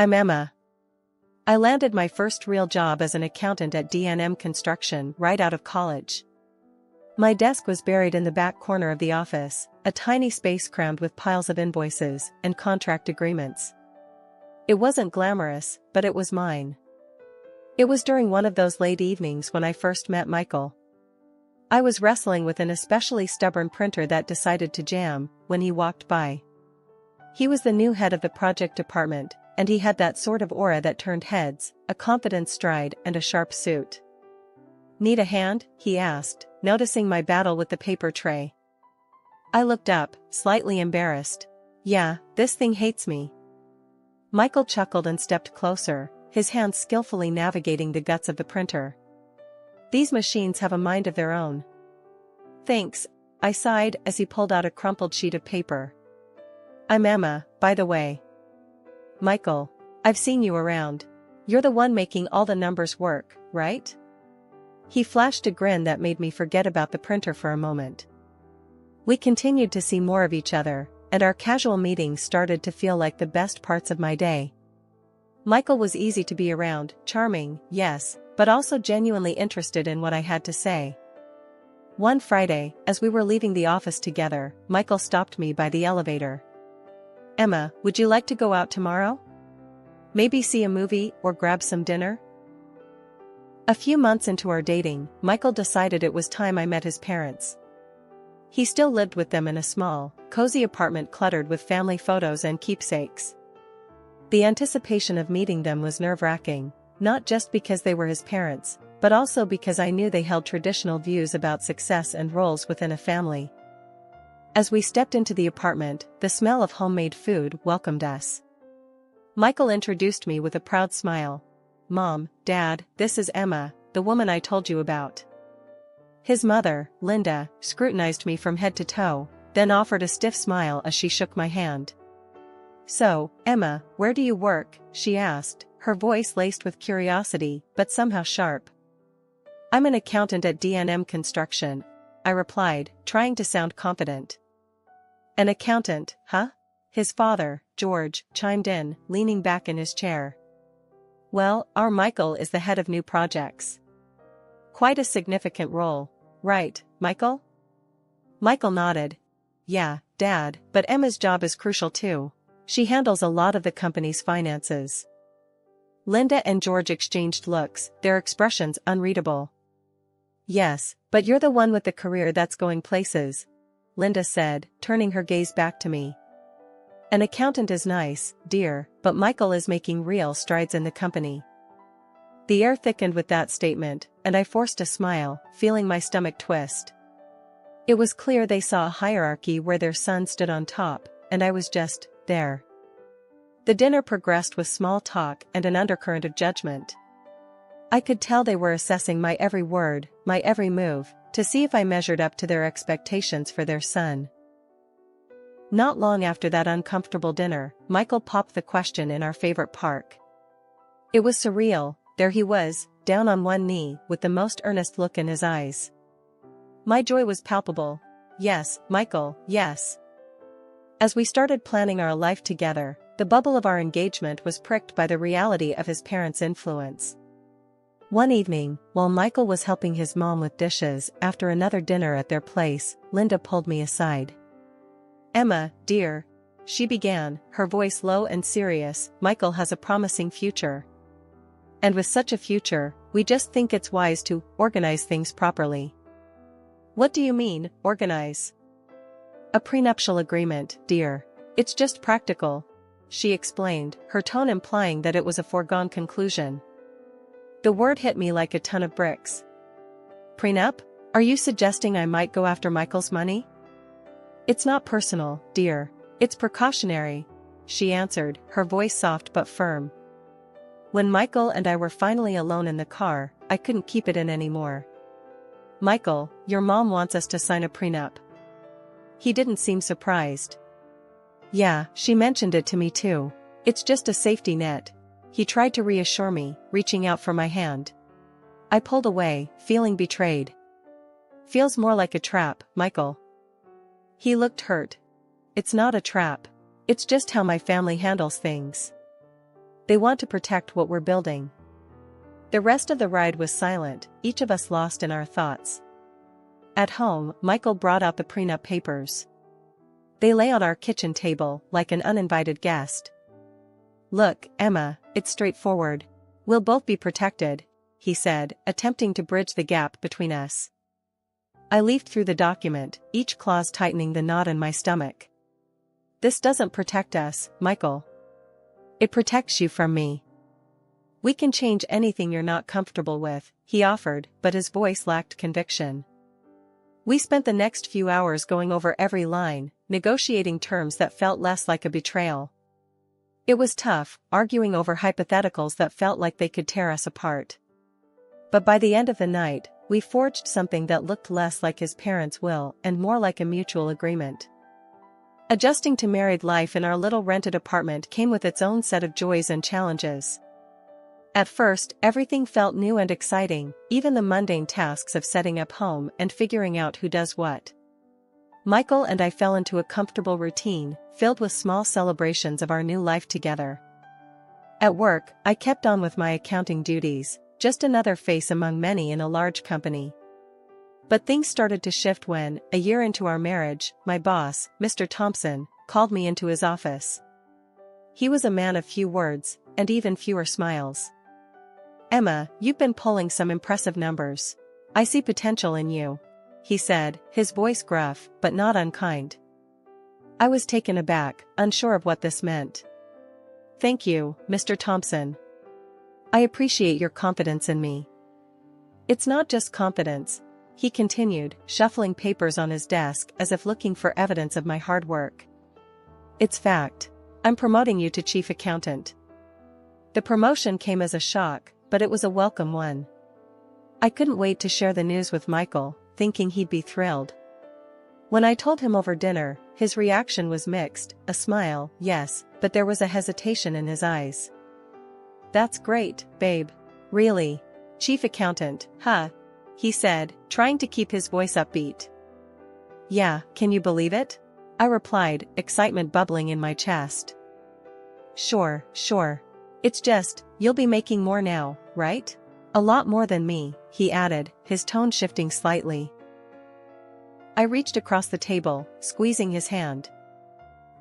I'm Emma. I landed my first real job as an accountant at D&M Construction right out of college. My desk was buried in the back corner of the office, a tiny space crammed with piles of invoices and contract agreements. It wasn't glamorous, but it was mine. It was during one of those late evenings when I first met Michael. I was wrestling with an especially stubborn printer that decided to jam when he walked by. He was the new head of the project department, and he had that sort of aura that turned heads, a confident stride and a sharp suit. "Need a hand?" he asked, noticing my battle with the paper tray. I looked up, slightly embarrassed. "Yeah, this thing hates me." Michael chuckled and stepped closer, his hands skillfully navigating the guts of the printer. "These machines have a mind of their own." "Thanks," I sighed as he pulled out a crumpled sheet of paper. "I'm Emma, by the way." "Michael, I've seen you around. You're the one making all the numbers work, right?" He flashed a grin that made me forget about the printer for a moment. We continued to see more of each other, and our casual meetings started to feel like the best parts of my day. Michael was easy to be around, charming, yes, but also genuinely interested in what I had to say. One Friday, as we were leaving the office together, Michael stopped me by the elevator. "Emma, would you like to go out tomorrow? Maybe see a movie or grab some dinner?" A few months into our dating, Michael decided it was time I met his parents. He still lived with them in a small, cozy apartment cluttered with family photos and keepsakes. The anticipation of meeting them was nerve-wracking, not just because they were his parents, but also because I knew they held traditional views about success and roles within a family. As we stepped into the apartment, the smell of homemade food welcomed us. Michael introduced me with a proud smile. "Mom, Dad, this is Emma, the woman I told you about." His mother, Linda, scrutinized me from head to toe, then offered a stiff smile as she shook my hand. "So, Emma, where do you work?" she asked, her voice laced with curiosity, but somehow sharp. "I'm an accountant at D&M Construction," I replied, trying to sound confident. "An accountant, huh?" His father, George, chimed in, leaning back in his chair. "Well, our Michael is the head of new projects. Quite a significant role, right, Michael?" Michael nodded. "Yeah, Dad, but Emma's job is crucial too. She handles a lot of the company's finances." Linda and George exchanged looks, their expressions unreadable. "Yes, but you're the one with the career that's going places," Linda said, turning her gaze back to me. "An accountant is nice, dear, but Michael is making real strides in the company." The air thickened with that statement, and I forced a smile, feeling my stomach twist. It was clear they saw a hierarchy where their son stood on top, and I was just there. The dinner progressed with small talk and an undercurrent of judgment. I could tell they were assessing my every word, my every move, to see if I measured up to their expectations for their son. Not long after that uncomfortable dinner, Michael popped the question in our favorite park. It was surreal. There he was, down on one knee, with the most earnest look in his eyes. My joy was palpable. "Yes, Michael, yes." As we started planning our life together, the bubble of our engagement was pricked by the reality of his parents' influence. One evening, while Michael was helping his mom with dishes after another dinner at their place, Linda pulled me aside. "Emma, dear," she began, her voice low and serious, "Michael has a promising future. And with such a future, we just think it's wise to organize things properly." "What do you mean, organize?" "A prenuptial agreement, dear. It's just practical," she explained, her tone implying that it was a foregone conclusion. The word hit me like a ton of bricks. "Prenup? Are you suggesting I might go after Michael's money?" "It's not personal, dear. It's precautionary," she answered, her voice soft but firm. When Michael and I were finally alone in the car, I couldn't keep it in anymore. "Michael, your mom wants us to sign a prenup." He didn't seem surprised. "Yeah, she mentioned it to me too. It's just a safety net." He tried to reassure me, reaching out for my hand. I pulled away, feeling betrayed. "Feels more like a trap, Michael." He looked hurt. "It's not a trap. It's just how my family handles things. They want to protect what we're building. The rest of the ride was silent, each of us lost in our thoughts. At home, Michael brought out the prenup papers. They lay on our kitchen table, like an uninvited guest. "Look, Emma, it's straightforward. We'll both be protected," he said, attempting to bridge the gap between us. I leafed through the document, each clause tightening the knot in my stomach. "This doesn't protect us, Michael. It protects you from me. We can change anything you're not comfortable with," he offered, but his voice lacked conviction. We spent the next few hours going over every line, negotiating terms that felt less like a betrayal. It was tough, arguing over hypotheticals that felt like they could tear us apart. But by the end of the night, we forged something that looked less like his parents' will and more like a mutual agreement. Adjusting to married life in our little rented apartment came with its own set of joys and challenges. At first, everything felt new and exciting, even the mundane tasks of setting up home and figuring out who does what. Michael and I fell into a comfortable routine, filled with small celebrations of our new life together. At work, I kept on with my accounting duties, just another face among many in a large company. But things started to shift when, a year into our marriage, my boss, Mr. Thompson, called me into his office. He was a man of few words, and even fewer smiles. "Emma, you've been pulling some impressive numbers. I see potential in you," he said, his voice gruff, but not unkind. I was taken aback, unsure of what this meant. "Thank you, Mr. Thompson. I appreciate your confidence in me." "It's not just confidence," he continued, shuffling papers on his desk as if looking for evidence of my hard work. "It's fact. I'm promoting you to chief accountant." The promotion came as a shock, but it was a welcome one. I couldn't wait to share the news with Michael, thinking he'd be thrilled. When I told him over dinner, his reaction was mixed, a smile, yes, but there was a hesitation in his eyes. "That's great, babe. Really? Chief accountant, huh?" he said, trying to keep his voice upbeat. "Yeah, can you believe it?" I replied, excitement bubbling in my chest. Sure. It's just, you'll be making more now, right? A lot more than me," he added, his tone shifting slightly. I reached across the table, squeezing his hand.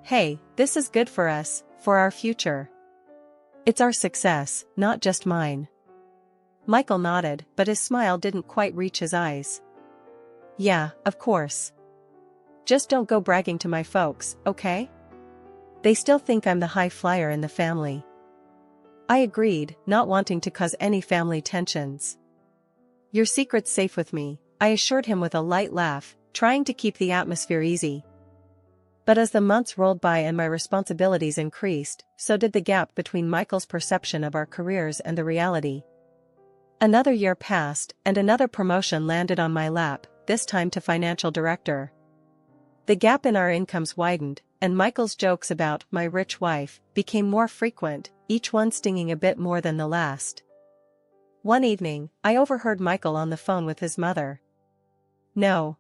"Hey, this is good for us, for our future. It's our success, not just mine." Michael nodded, but his smile didn't quite reach his eyes. "Yeah, of course. Just don't go bragging to my folks, okay? They still think I'm the high flyer in the family." I agreed, not wanting to cause any family tensions. "Your secret's safe with me," I assured him with a light laugh, trying to keep the atmosphere easy. But as the months rolled by and my responsibilities increased, so did the gap between Michael's perception of our careers and the reality. Another year passed, and another promotion landed on my lap, this time to financial director. The gap in our incomes widened, and Michael's jokes about my rich wife became more frequent, each one stinging a bit more than the last. One evening, I overheard Michael on the phone with his mother. No,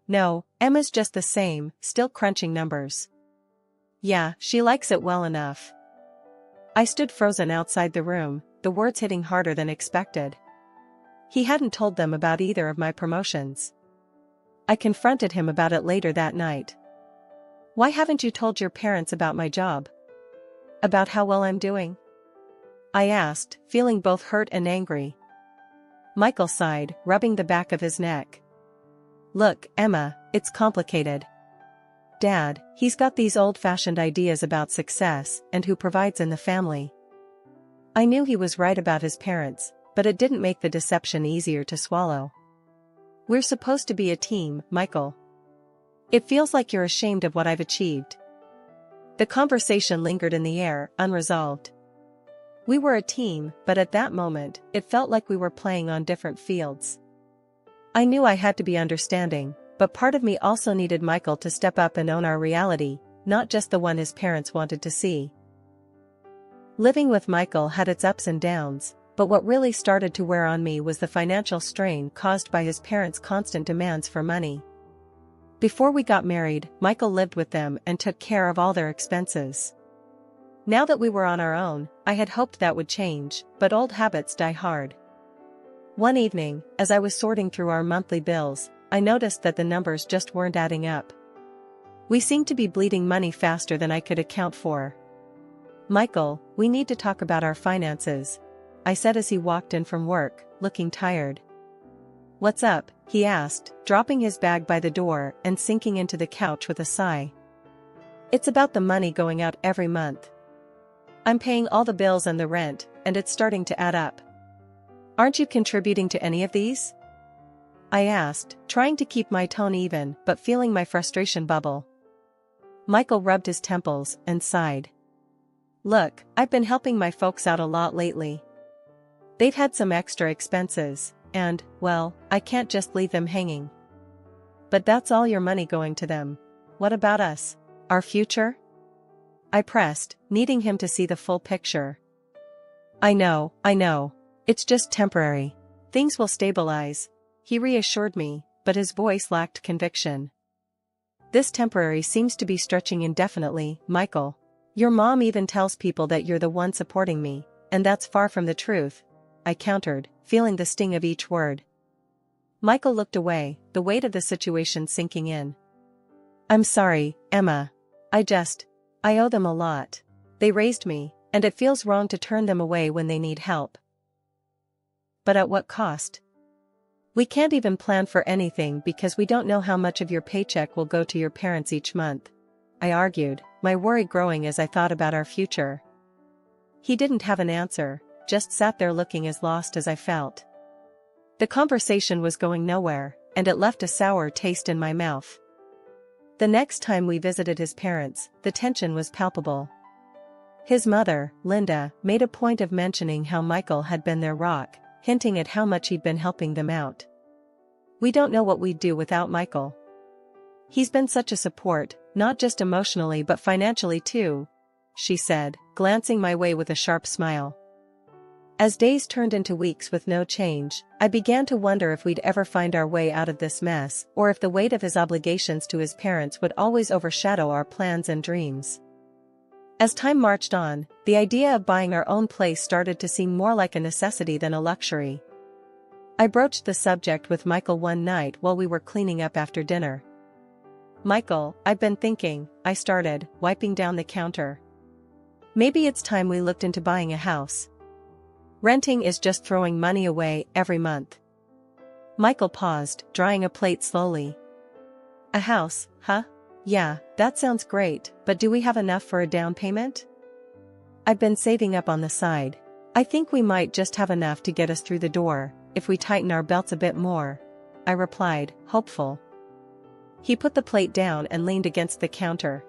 Emma's just the same, still crunching numbers. Yeah, she likes it well enough." I stood frozen outside the room, the words hitting harder than expected. He hadn't told them about either of my promotions. I confronted him about it later that night. "Why haven't you told your parents about my job? About how well I'm doing?" I asked, feeling both hurt and angry. Michael sighed, rubbing the back of his neck. "Look, Emma, it's complicated. Dad, he's got these old-fashioned ideas about success and who provides in the family." I knew he was right about his parents, but it didn't make the deception easier to swallow. "We're supposed to be a team, Michael. It feels like you're ashamed of what I've achieved." The conversation lingered in the air, unresolved. We were a team, but at that moment, it felt like we were playing on different fields. I knew I had to be understanding, but part of me also needed Michael to step up and own our reality, not just the one his parents wanted to see. Living with Michael had its ups and downs, but what really started to wear on me was the financial strain caused by his parents' constant demands for money. Before we got married, Michael lived with them and took care of all their expenses. Now that we were on our own, I had hoped that would change, but old habits die hard. One evening, as I was sorting through our monthly bills, I noticed that the numbers just weren't adding up. We seemed to be bleeding money faster than I could account for. "Michael, we need to talk about our finances," I said as he walked in from work, looking tired. "What's up?" he asked, dropping his bag by the door and sinking into the couch with a sigh. "It's about the money going out every month. I'm paying all the bills and the rent, and it's starting to add up. Aren't you contributing to any of these?" I asked, trying to keep my tone even but feeling my frustration bubble. Michael rubbed his temples and sighed. "Look, I've been helping my folks out a lot lately. They've had some extra expenses, and, well, I can't just leave them hanging." "But that's all your money going to them. What about us? Our future?" I pressed, needing him to see the full picture. I know. It's just temporary. Things will stabilize," he reassured me, but his voice lacked conviction. "This temporary seems to be stretching indefinitely, Michael. Your mom even tells people that you're the one supporting me, and that's far from the truth," I countered, feeling the sting of each word. Michael looked away, the weight of the situation sinking in. "I'm sorry, Emma. I owe them a lot. They raised me, and it feels wrong to turn them away when they need help." "But at what cost? We can't even plan for anything because we don't know how much of your paycheck will go to your parents each month," I argued, my worry growing as I thought about our future. He didn't have an answer, just sat there looking as lost as I felt. The conversation was going nowhere, and it left a sour taste in my mouth. The next time we visited his parents, the tension was palpable. His mother, Linda, made a point of mentioning how Michael had been their rock, hinting at how much he'd been helping them out. "We don't know what we'd do without Michael. He's been such a support, not just emotionally but financially too," she said, glancing my way with a sharp smile. As days turned into weeks with no change, I began to wonder if we'd ever find our way out of this mess, or if the weight of his obligations to his parents would always overshadow our plans and dreams. As time marched on, the idea of buying our own place started to seem more like a necessity than a luxury. I broached the subject with Michael one night while we were cleaning up after dinner. "Michael, I've been thinking," I started, wiping down the counter. "Maybe it's time we looked into buying a house. Renting is just throwing money away every month." Michael paused, drying a plate slowly. "A house, huh? Yeah, that sounds great, but do we have enough for a down payment?" "I've been saving up on the side. I think we might just have enough to get us through the door, if we tighten our belts a bit more," I replied, hopeful. He put the plate down and leaned against the counter.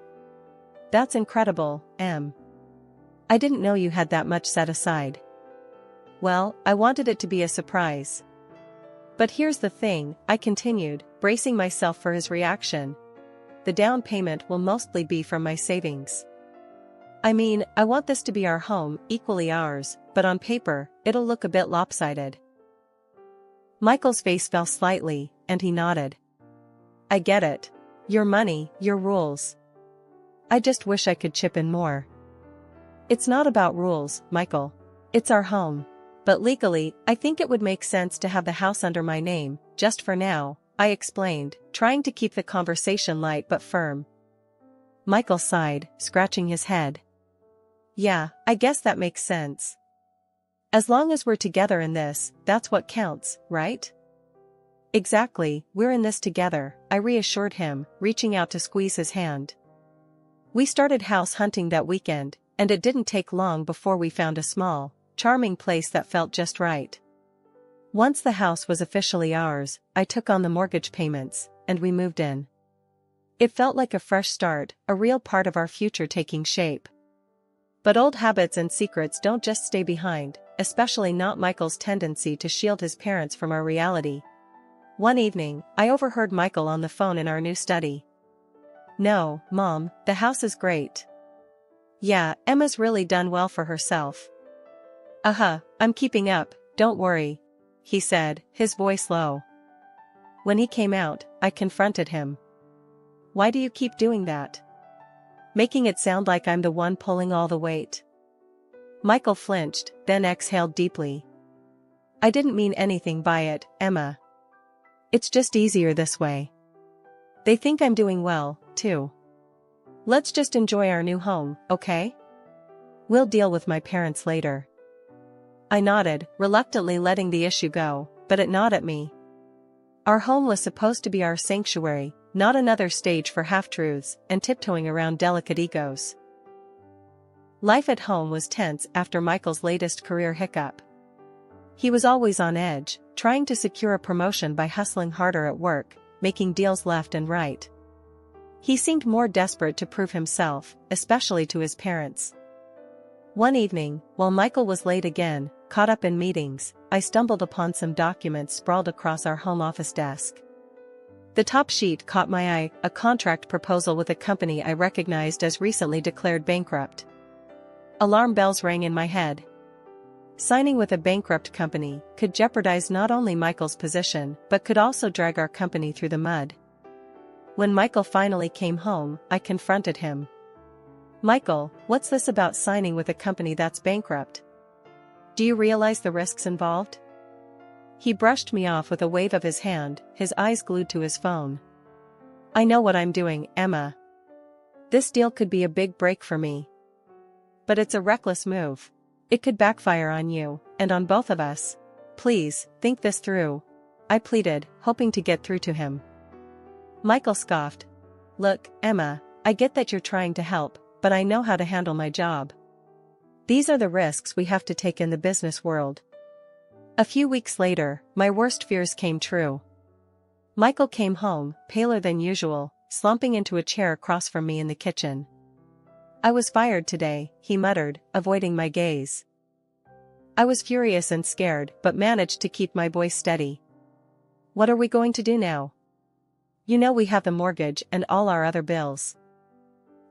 "That's incredible, Em. I didn't know you had that much set aside." "Well, I wanted it to be a surprise. But here's the thing," I continued, bracing myself for his reaction. "The down payment will mostly be from my savings. I mean, I want this to be our home, equally ours, but on paper, it'll look a bit lopsided." Michael's face fell slightly, and he nodded. "I get it. Your money, your rules. I just wish I could chip in more." "It's not about rules, Michael. It's our home. But legally, I think it would make sense to have the house under my name, just for now," I explained, trying to keep the conversation light but firm. Michael sighed, scratching his head. "Yeah, I guess that makes sense. As long as we're together in this, that's what counts, right?" "Exactly, we're in this together," I reassured him, reaching out to squeeze his hand. We started house hunting that weekend, and it didn't take long before we found a small, charming place that felt just right. Once the house was officially ours, I took on the mortgage payments, and we moved in. It felt like a fresh start, a real part of our future taking shape. But old habits and secrets don't just stay behind, especially not Michael's tendency to shield his parents from our reality. One evening, I overheard Michael on the phone in our new study. "No, Mom, the house is great. Yeah, Emma's really done well for herself. I'm keeping up, don't worry," he said, his voice low. When he came out, I confronted him. "Why do you keep doing that? making it sound like I'm the one pulling all the weight. Michael flinched, then exhaled deeply. I didn't mean anything by it, Emma. It's just easier this way. They think I'm doing well, too. Let's just enjoy our new home, okay? We'll deal with my parents later. I nodded, reluctantly letting the issue go, but it gnawed at me. Our home was supposed to be our sanctuary, not another stage for half-truths and tiptoeing around delicate egos. Life at home was tense after Michael's latest career hiccup. He was always on edge, trying to secure a promotion by hustling harder at work, making deals left and right. He seemed more desperate to prove himself, especially to his parents. One evening, while Michael was late again, caught up in meetings, I stumbled upon some documents sprawled across our home office desk. The top sheet caught my eye, a contract proposal with a company I recognized as recently declared bankrupt. Alarm bells rang in my head. Signing with a bankrupt company could jeopardize not only Michael's position but could also drag our company through the mud. When Michael finally came home, I confronted him. Michael, what's this about signing with a company that's bankrupt? Do you realize the risks involved? He brushed me off with a wave of his hand, his eyes glued to his phone. I know what I'm doing, Emma. This deal could be a big break for me. But it's a reckless move. It could backfire on you, and on both of us. Please, think this through. I pleaded, hoping to get through to him. Michael scoffed. Look, Emma, I get that you're trying to help, but I know how to handle my job. These are the risks we have to take in the business world. A few weeks later, my worst fears came true. Michael came home, paler than usual, slumping into a chair across from me in the kitchen. I was fired today, he muttered, avoiding my gaze. I was furious and scared but managed to keep my voice steady. What are we going to do now? You know we have the mortgage and all our other bills.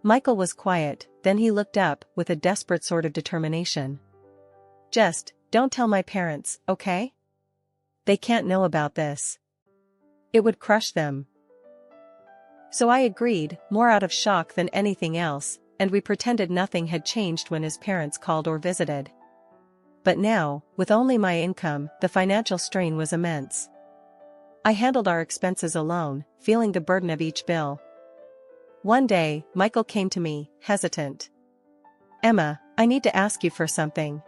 Michael was quiet, then he looked up with a desperate sort of determination. Just, don't tell my parents, okay? They can't know about this. It would crush them. So I agreed, more out of shock than anything else, and we pretended nothing had changed when his parents called or visited. But now, with only my income, the financial strain was immense. I handled our expenses alone, feeling the burden of each bill. One day, Michael came to me, hesitant. Emma, I need to ask you for something.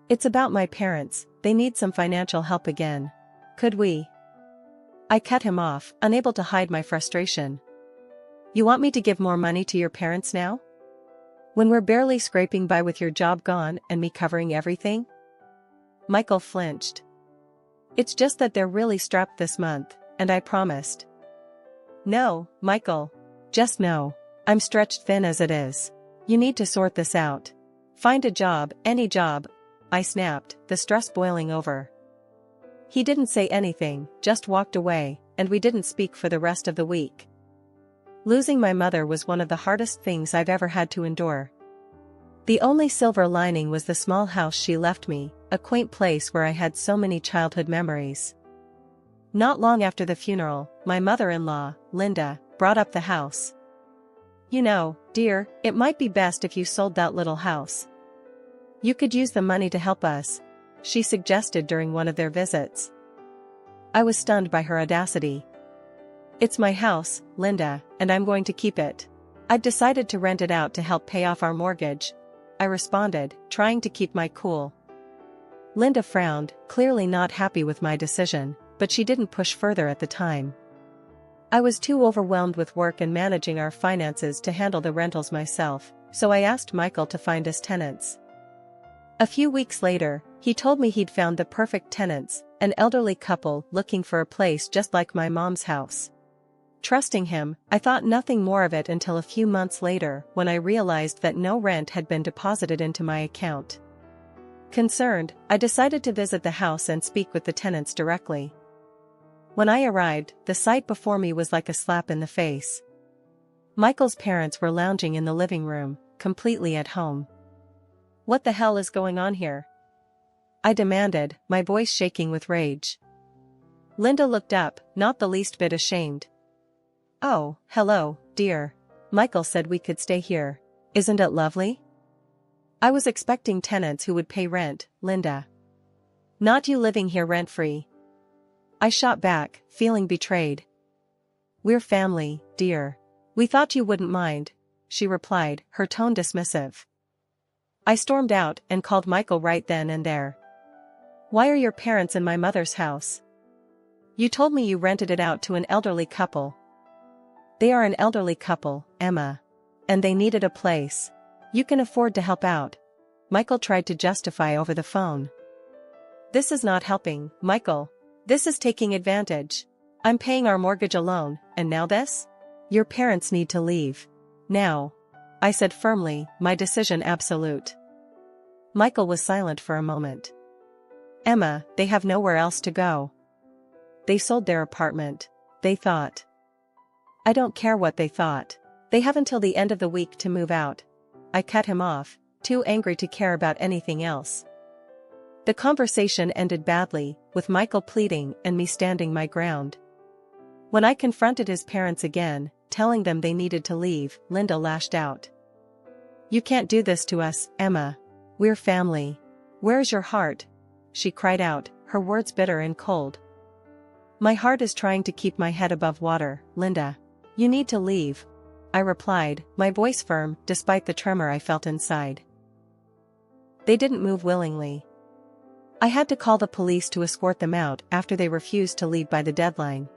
It's about my parents, they need some financial help again. Could we? I cut him off, unable to hide my frustration. You want me to give more money to your parents now? When we're barely scraping by with your job gone and me covering everything? Michael flinched. It's just that they're really strapped this month, and I promised. No, Michael. Just no. I'm stretched thin as it is. You need to sort this out. Find a job, any job. I snapped, the stress boiling over. He didn't say anything, just walked away, and we didn't speak for the rest of the week. Losing my mother was one of the hardest things I've ever had to endure. The only silver lining was the small house she left me, a quaint place where I had so many childhood memories. Not long after the funeral, my mother-in-law, Linda, brought up the house. You know, dear, it might be best if you sold that little house. You could use the money to help us, she suggested during one of their visits. I was stunned by her audacity. It's my house, Linda, and I'm going to keep it. I've decided to rent it out to help pay off our mortgage, I responded, trying to keep my cool. Linda frowned, clearly not happy with my decision, but she didn't push further at the time. I was too overwhelmed with work and managing our finances to handle the rentals myself, so I asked Michael to find us tenants. A few weeks later, he told me he'd found the perfect tenants, an elderly couple looking for a place just like my mom's house. Trusting him, I thought nothing more of it until a few months later when I realized that no rent had been deposited into my account. Concerned, I decided to visit the house and speak with the tenants directly. When I arrived, the sight before me was like a slap in the face. Michael's parents were lounging in the living room, completely at home. What the hell is going on here? I demanded, my voice shaking with rage. Linda looked up, not the least bit ashamed. Oh, hello, dear. Michael said we could stay here. Isn't it lovely? I was expecting tenants who would pay rent, Linda. Not you living here rent-free. I shot back, feeling betrayed. We're family, dear. We thought you wouldn't mind, she replied, her tone dismissive. I stormed out and called Michael right then and there. Why are your parents in my mother's house? You told me you rented it out to an elderly couple. They are an elderly couple, Emma. And they needed a place. You can afford to help out. Michael tried to justify over the phone. This is not helping, Michael. This is taking advantage. I'm paying our mortgage alone, and now this? Your parents need to leave. Now. I said firmly, my decision absolute. Michael was silent for a moment. Emma, they have nowhere else to go. They sold their apartment. They thought. I don't care what they thought. They have until the end of the week to move out. I cut him off, too angry to care about anything else. The conversation ended badly, with Michael pleading and me standing my ground. When I confronted his parents again, telling them they needed to leave, Linda lashed out. You can't do this to us, Emma. We're family. Where's your heart? She cried out, her words bitter and cold. My heart is trying to keep my head above water, Linda. You need to leave. I replied, my voice firm, despite the tremor I felt inside. They didn't move willingly. I had to call the police to escort them out after they refused to leave by the deadline.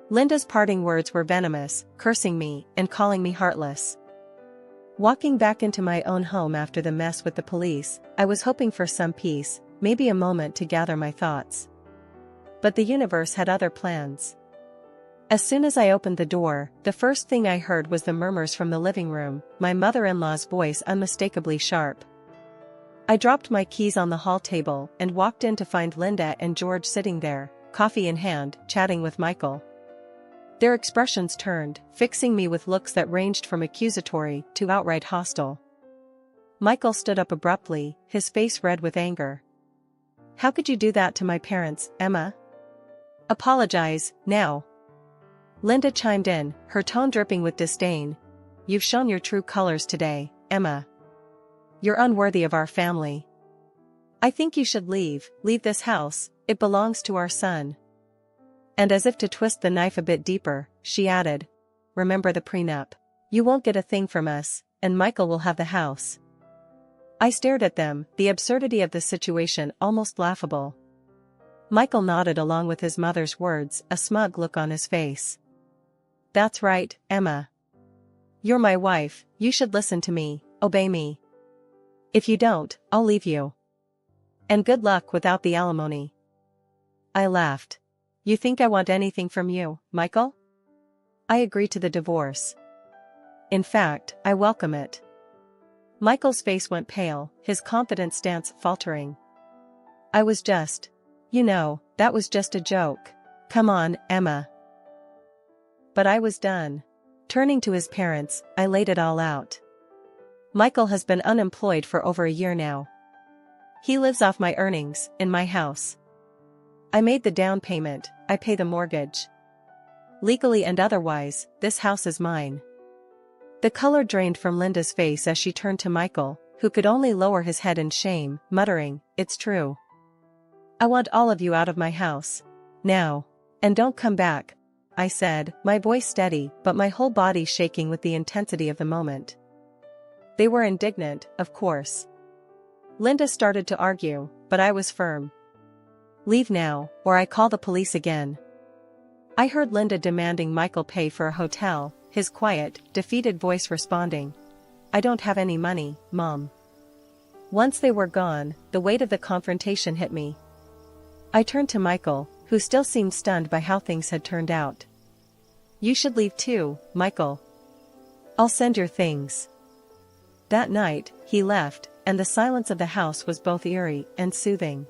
Linda's parting words were venomous, cursing me and calling me heartless. Walking back into my own home after the mess with the police, I was hoping for some peace, maybe a moment to gather my thoughts. But the universe had other plans. As soon as I opened the door, the first thing I heard was the murmurs from the living room, my mother-in-law's voice unmistakably sharp. I dropped my keys on the hall table and walked in to find Linda and George sitting there, coffee in hand, chatting with Michael. Their expressions turned, fixing me with looks that ranged from accusatory to outright hostile. Michael stood up abruptly, his face red with anger. How could you do that to my parents, Emma? Apologize, now. Linda chimed in, her tone dripping with disdain. You've shown your true colors today, Emma. You're unworthy of our family. I think you should leave this house, it belongs to our son. And as if to twist the knife a bit deeper, she added, remember the prenup. You won't get a thing from us, and Michael will have the house. I stared at them, the absurdity of the situation almost laughable. Michael nodded along with his mother's words, a smug look on his face. That's right, Emma. You're my wife, you should listen to me, obey me. If you don't, I'll leave you. And good luck without the alimony. I laughed. You think I want anything from you, Michael? I agree to the divorce. In fact, I welcome it. Michael's face went pale, his confident stance faltering. I was just. That was just a joke. Come on, Emma. But I was done. Turning to his parents, I laid it all out. Michael has been unemployed for over a year now. He lives off my earnings, in my house. I made the down payment, I pay the mortgage. Legally and otherwise, this house is mine. The color drained from Linda's face as she turned to Michael, who could only lower his head in shame, muttering, It's true. I want all of you out of my house. Now. And don't come back, I said, my voice steady but my whole body shaking with the intensity of the moment. They were indignant, of course. Linda started to argue, but I was firm. Leave now, or I call the police again. I heard Linda demanding Michael pay for a hotel, his quiet, defeated voice responding. I don't have any money, Mom. Once they were gone, the weight of the confrontation hit me. I turned to Michael, who still seemed stunned by how things had turned out. You should leave too, Michael. I'll send your things. That night, he left, and the silence of the house was both eerie and soothing.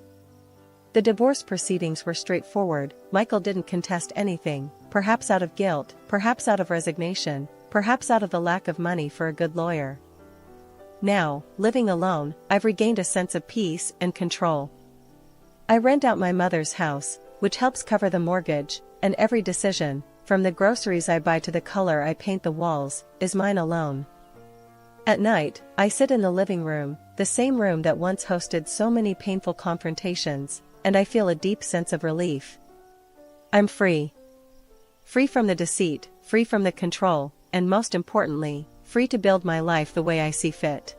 The divorce proceedings were straightforward. Michael didn't contest anything, perhaps out of guilt, perhaps out of resignation, perhaps out of the lack of money for a good lawyer. Now, living alone, I've regained a sense of peace and control. I rent out my mother's house, which helps cover the mortgage, and every decision from the groceries I buy to the color I paint the walls, is mine alone. At night, I sit in the living room, the same room that once hosted so many painful confrontations, and I feel a deep sense of relief. I'm free. Free from the deceit, free from the control, and most importantly, free to build my life the way I see fit.